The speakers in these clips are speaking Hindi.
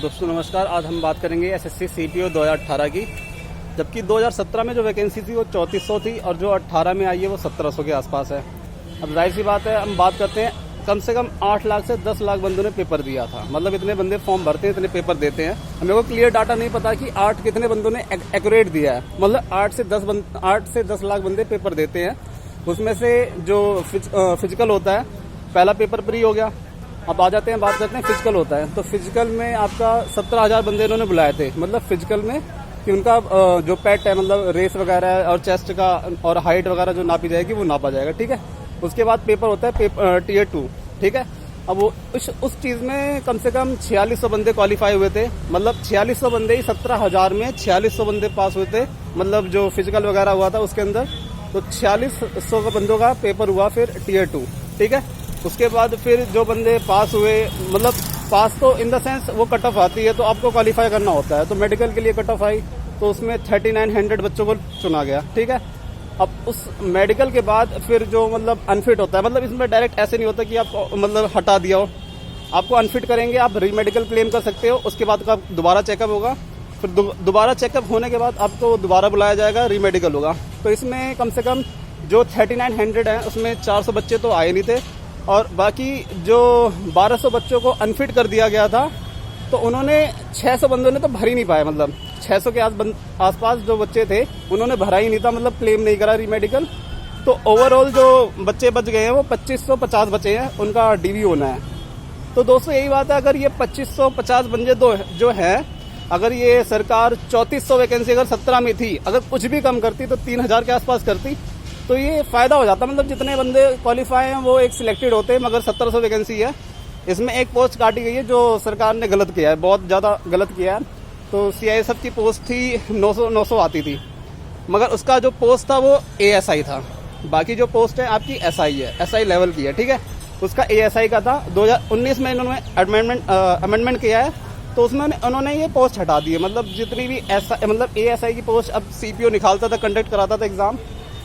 दोस्तों नमस्कार। आज हम बात करेंगे एसएससी सीपीओ 2018 की। जबकि 2017 में जो वैकेंसी थी वो 3400 थी और जो 18 में आई है वो 1700 के आसपास है। अब जाहिर सी बात है, हम बात करते हैं कम से कम 8 लाख से 10 लाख बंदों ने पेपर दिया था। मतलब इतने बंदे फॉर्म भरते हैं, इतने पेपर देते हैं। हमें को क्लियर डाटा नहीं पता कि 8 कितने बंदों ने एक्यूरेट दिया है। मतलब 8 से 10 लाख बंदे पेपर देते हैं। उसमें से जो फिजिकल होता है, पहला पेपर प्री हो गया। अब आ जाते हैं, बात करते हैं फिजिकल होता है। तो फिजिकल में आपका 17,000 बंदे इन्होंने बुलाए थे। मतलब फिजिकल में कि उनका जो पेट है, मतलब रेस वगैरह और चेस्ट का और हाइट वगैरह जो नापी जाएगी वो नापा जाएगा। ठीक है। उसके बाद पेपर होता है टीयर 2। ठीक है। अब वो उस चीज में कम से कम 4600 बंदे क्वालिफाई हुए थे। मतलब 4600 बंदे ही 17,000 में 4600 बंदे पास हुए थे। मतलब जो फिजिकल वगैरह हुआ था उसके अंदर तो 4600 बंदों का पेपर हुआ फिर टीयर 2। ठीक है। उसके बाद फिर जो बंदे पास हुए, मतलब पास तो इन द सेंस वो कट ऑफ आती है तो आपको क्वालिफाई करना होता है। तो मेडिकल के लिए कट ऑफ आई तो उसमें 3900 बच्चों को चुना गया। ठीक है। अब उस मेडिकल के बाद फिर जो मतलब अनफिट होता है, मतलब इसमें डायरेक्ट ऐसे नहीं होता कि आपको मतलब हटा दिया हो, आपको अनफिट करेंगे, आप री मेडिकल क्लेम कर सकते हो। उसके बाद का दोबारा चेकअप होगा, फिर दोबारा चेकअप होने के बाद आपको दोबारा बुलाया जाएगा, री मेडिकल होगा। तो इसमें कम से कम जो 3900 है उसमें 400 बच्चे तो आए नहीं थे और बाकी जो 1200 बच्चों को अनफिट कर दिया गया था तो उन्होंने 600 बंदों ने तो भर ही नहीं पाए। मतलब 600 के आसपास जो बच्चे थे उन्होंने भरा ही नहीं था, मतलब क्लेम नहीं करा री मेडिकल। तो ओवरऑल जो बच्चे बच गए हैं वो 2550 बचे हैं, उनका डीवी होना है। तो दोस्तों यही बात है, अगर ये 2550 बंदे जो है, अगर ये सरकार 3400 वैकेंसी अगर 17 में थी, अगर कुछ भी कम करती तो 3000 के आसपास करती तो ये फायदा हो जाता। मतलब जितने बंदे क्वालिफाई हैं वो एक सिलेक्टेड होते हैं, मगर 1700 वैकेंसी है। इसमें एक पोस्ट काटी गई है जो सरकार ने गलत किया है, बहुत ज्यादा गलत किया है। तो सीआईएसएफ की पोस्ट थी 900 आती थी, मगर उसका जो पोस्ट था वो एएसआई था। बाकी जो पोस्ट है आपकी एसआई है, एसआई लेवल की है। ठीक है। उसका एएसआई का था। 2019 में इन्होंने अमेंडमेंट किया है तो उसमें उन्होंने ये पोस्ट हटा दी है। मतलब जितनी भी मतलब एएसआई की पोस्ट अब सीपीओ निकालता था, कंडक्ट कराता था एग्जाम,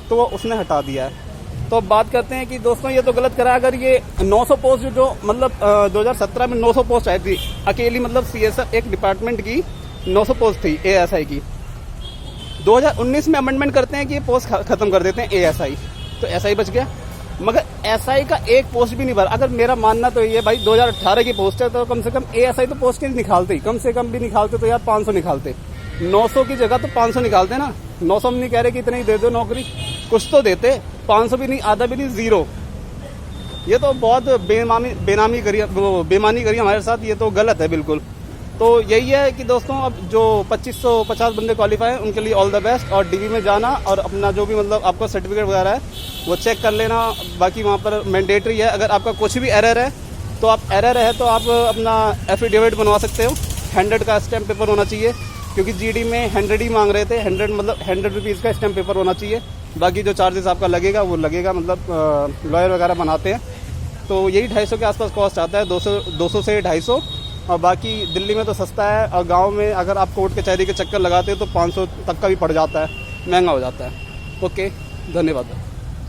तो वो उसने हटा दिया है। तो अब बात करते हैं कि दोस्तों ये तो गलत करा। अगर ये 900 पोस्ट जो मतलब 2017 में 900 पोस्ट आई थी अकेली, मतलब सीएसएफ एक डिपार्टमेंट की 900 पोस्ट थी एएसआई की। 2019 में अमेंडमेंट करते हैं कि ये पोस्ट खत्म कर देते हैं एएसआई, तो एसआई बच गया। मगर एसआई का एक पोस्ट भी नहीं भरा। अगर मेरा मानना तो ये भाई 2018 की पोस्ट है तो कम से कम एएसआई तो पोस्ट के निकालते ही, कम से कम भी निकालते तो यार 500 निकालते। 900 की जगह तो 500 निकालते ना। 900 में नहीं कह रहे कि इतने ही दे दो नौकरी, कुछ तो देते। 500 भी नहीं, आधा भी नहीं, 0। ये तो बहुत बेमानी करी हमारे साथ। ये तो गलत है बिल्कुल। तो यही है कि दोस्तों अब जो 2550 बंदे क्वालिफाई हैं उनके लिए ऑल द बेस्ट। और डीवी में जाना और अपना जो भी मतलब आपका सर्टिफिकेट वगैरह है वो चेक कर लेना। बाकी वहाँ पर मैंडेटरी है, अगर आपका कुछ भी एरर है तो आप अपना एफिडेविट बनवा सकते हो। 100 का स्टैम्प पेपर होना चाहिए, क्योंकि जीडी में 100 ही मांग रहे थे। 100 मतलब 100 रुपीज़ का स्टैम्प पेपर होना चाहिए। बाकी जो चार्जेस आपका लगेगा वो लगेगा, मतलब लॉयर वगैरह बनाते हैं तो यही 250 के आसपास कॉस्ट आता है, 200 से 250। और बाकी दिल्ली में तो सस्ता है, और गांव में अगर आप कोर्ट कचहरी के चक्कर लगाते हैं तो 500 तक का भी पड़ जाता है, महंगा हो जाता है। ओके, धन्यवाद।